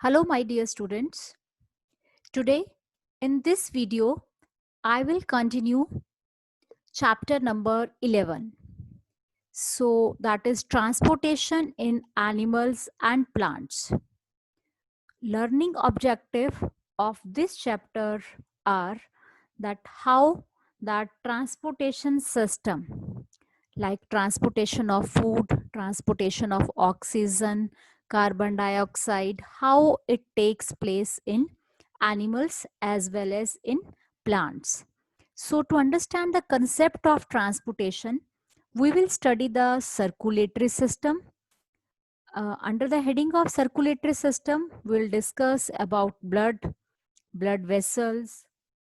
Hello, my dear students. Today, in this video, I will continue chapter number 11. So, that is transportation in animals and plants. Learning objective of this chapter are that how that transportation system like transportation of food, transportation of oxygen, carbon dioxide, how it takes place in animals as well as in plants. So to understand the concept of transportation, we will study the circulatory system. Under the heading of circulatory system, we'll discuss about blood vessels,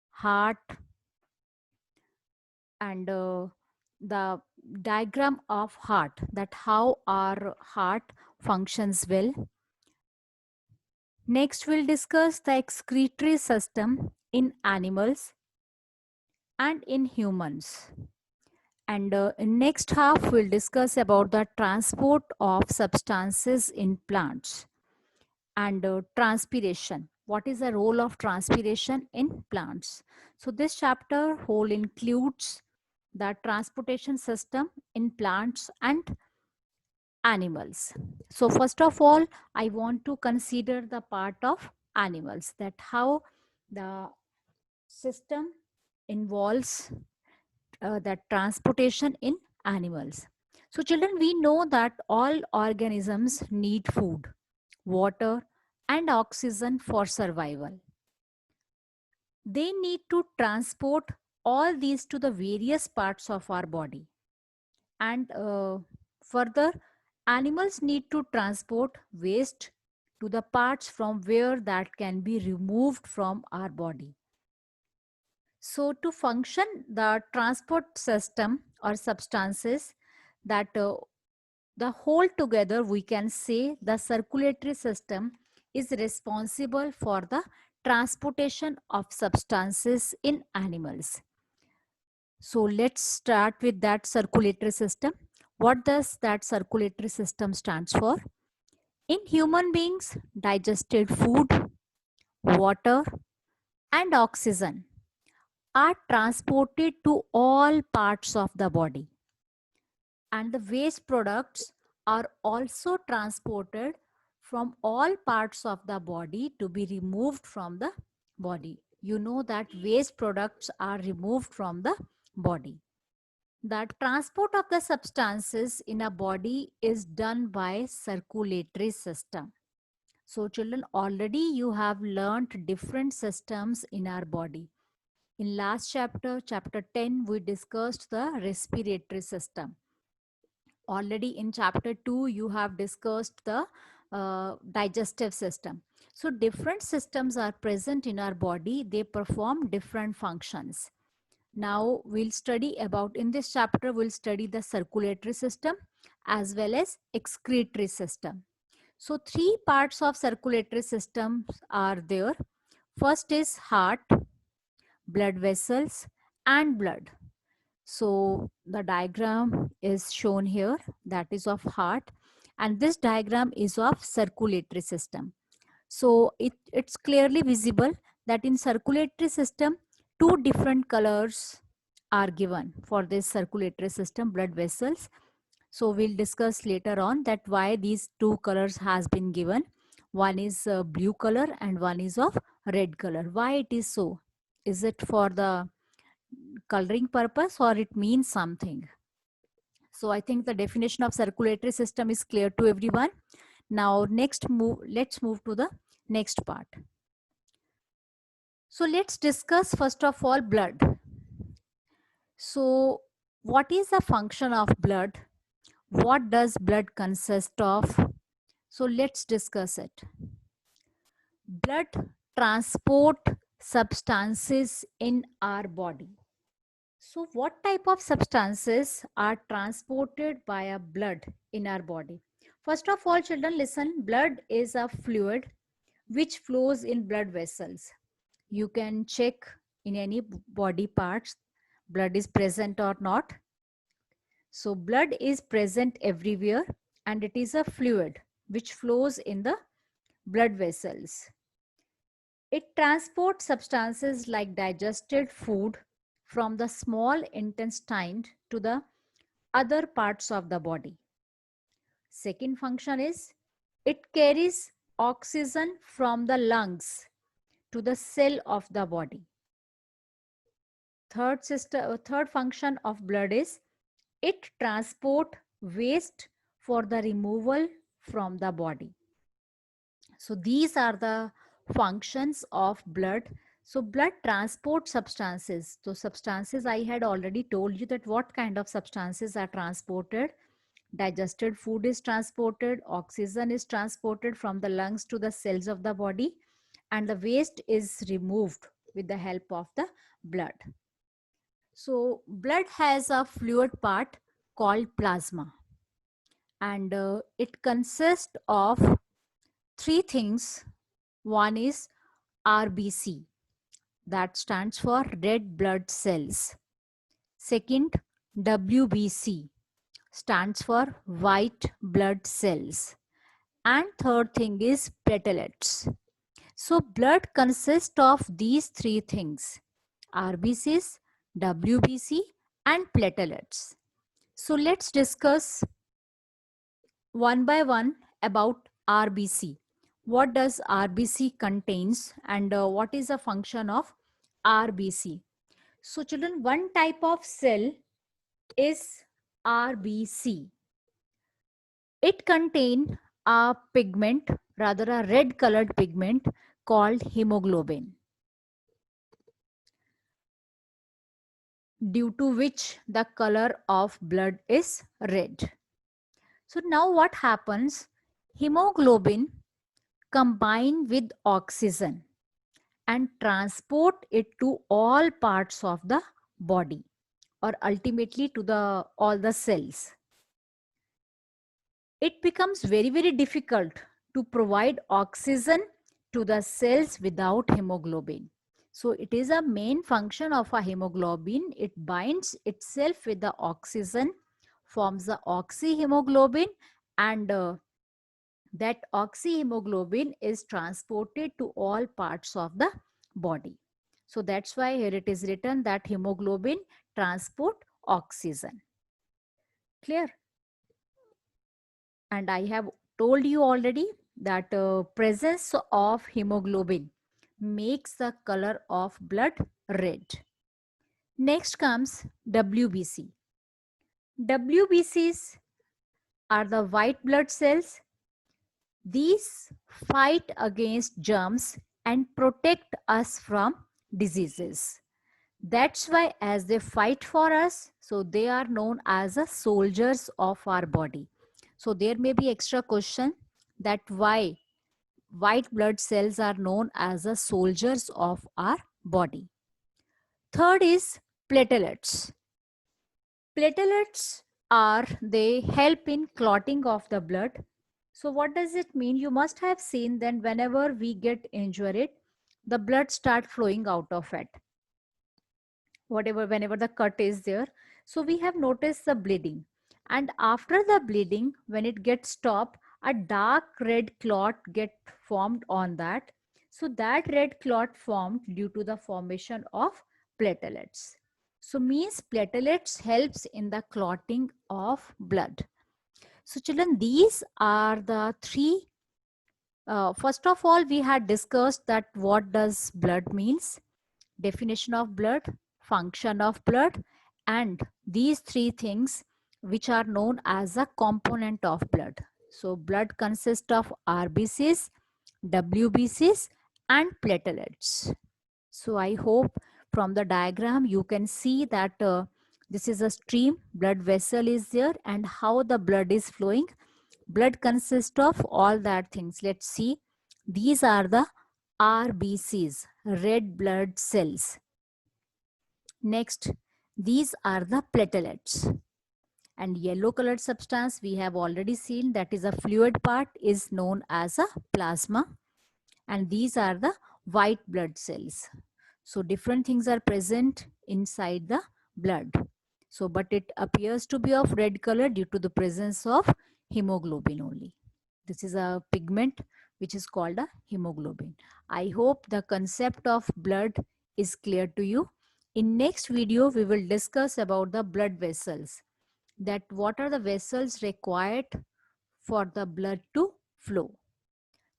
heart, and the diagram of heart, that how our heart functions well. Next, we'll discuss the excretory system in animals and in humans. And in next half, we'll discuss about the transport of substances in plants and transpiration. What is the role of transpiration in plants? So this chapter whole includes the transportation system in plants and animals. So first of all, I want to consider the part of animals, that how the system involves that transportation in animals. So children, we know that all organisms need food, water and oxygen for survival. They need to transport all these to the various parts of our body. And further, animals need to transport waste to the parts from where that can be removed from our body. So to function the transport system or substances, that the whole together we can say the circulatory system is responsible for the transportation of substances in animals. So let's start with that circulatory system. What does that circulatory system stands for? In human beings, digested food, water and oxygen are transported to all parts of the body, and the waste products are also transported from all parts of the body to be removed from the body. You know that waste products are removed from the body. The transport of the substances in a body is done by circulatory system. So children, already you have learnt different systems in our body. In last chapter, chapter 10, we discussed the respiratory system. Already in chapter 2, you have discussed the digestive system. So different systems are present in our body. They perform different functions. Now we'll study about, in this chapter, we'll study the circulatory system as well as excretory system. So three parts of circulatory systems are there. First is heart, blood vessels and blood. So the diagram is shown here, that is of heart, and this diagram is of circulatory system. So it's clearly visible that in circulatory system, two different colors are given for this circulatory system, blood vessels. So we'll discuss later on that why these two colors has been given. One is blue color and one is of red color. Why it is so? Is it for the coloring purpose or it means something? So I think the definition of circulatory system is clear to everyone. Now let's move to the next part. So let's discuss first of all blood. So what is the function of blood? What does blood consist of? So let's discuss it. Blood transport substances in our body. So what type of substances are transported by a blood in our body? First of all, children, listen. Blood is a fluid which flows in blood vessels. You can check in any body parts, blood is present or not. So blood is present everywhere and it is a fluid which flows in the blood vessels. It transports substances like digested food from the small intestine to the other parts of the body. Second function is it carries oxygen from the lungs to the cell of the body. Third function of blood is it transport waste for the removal from the body. So these are the functions of blood. So blood transport substances. So substances, I had already told you that what kind of substances are transported. Digested food is transported, oxygen is transported from the lungs to the cells of the body, and the waste is removed with the help of the blood. So blood has a fluid part called plasma, and it consists of three things. One is RBC, that stands for red blood cells. Second, WBC, stands for white blood cells. And third thing is platelets. So blood consists of these three things: RBCs, WBC, and platelets. So let's discuss one by one about RBC. What does RBC contains, and what is the function of RBC? So children, one type of cell is RBC. It contains a pigment, rather a red colored pigment called hemoglobin, due to which the color of blood is red. So now what happens? Hemoglobin combine with oxygen and transport it to all parts of the body, or ultimately to the all the cells. It becomes very difficult to provide oxygen to the cells without hemoglobin. So it is a main function of a hemoglobin. It binds itself with the oxygen, forms the oxyhemoglobin, and that oxyhemoglobin is transported to all parts of the body. So that's why here it is written that hemoglobin transport oxygen. Clear? And I have told you already that presence of hemoglobin makes the color of blood red. Next comes WBC. WBCs are the white blood cells. These fight against germs and protect us from diseases. That's why as they fight for us, so they are known as the soldiers of our body. So there may be extra question that why white blood cells are known as the soldiers of our body. Third is platelets. Platelets are, they help in clotting of the blood. So what does it mean? You must have seen that whenever we get injured, the blood start flowing out of it. Whenever the cut is there. So we have noticed the bleeding. And after the bleeding, when it gets stopped, a dark red clot get formed on that. So that red clot formed due to the formation of platelets. So means platelets helps in the clotting of blood. So children, these are the three. First of all, we had discussed that what does blood means, definition of blood, function of blood, and these three things which are known as a component of blood. So blood consists of RBCs, WBCs, and platelets. So I hope from the diagram you can see that this is a stream, blood vessel is there, and how the blood is flowing. Blood consists of all that things. Let's see. These are the RBCs, red blood cells. Next, these are the platelets. And yellow colored substance we have already seen, that is a fluid part, is known as a plasma. And these are the white blood cells. So different things are present inside the blood. So but it appears to be of red color due to the presence of hemoglobin only. This is a pigment which is called a hemoglobin. I hope the concept of blood is clear to you. In next video, we will discuss about the blood vessels, that what are the vessels required for the blood to flow.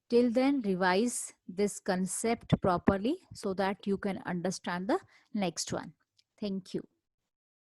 Till then, revise this concept properly so that you can understand the next one. Thank you.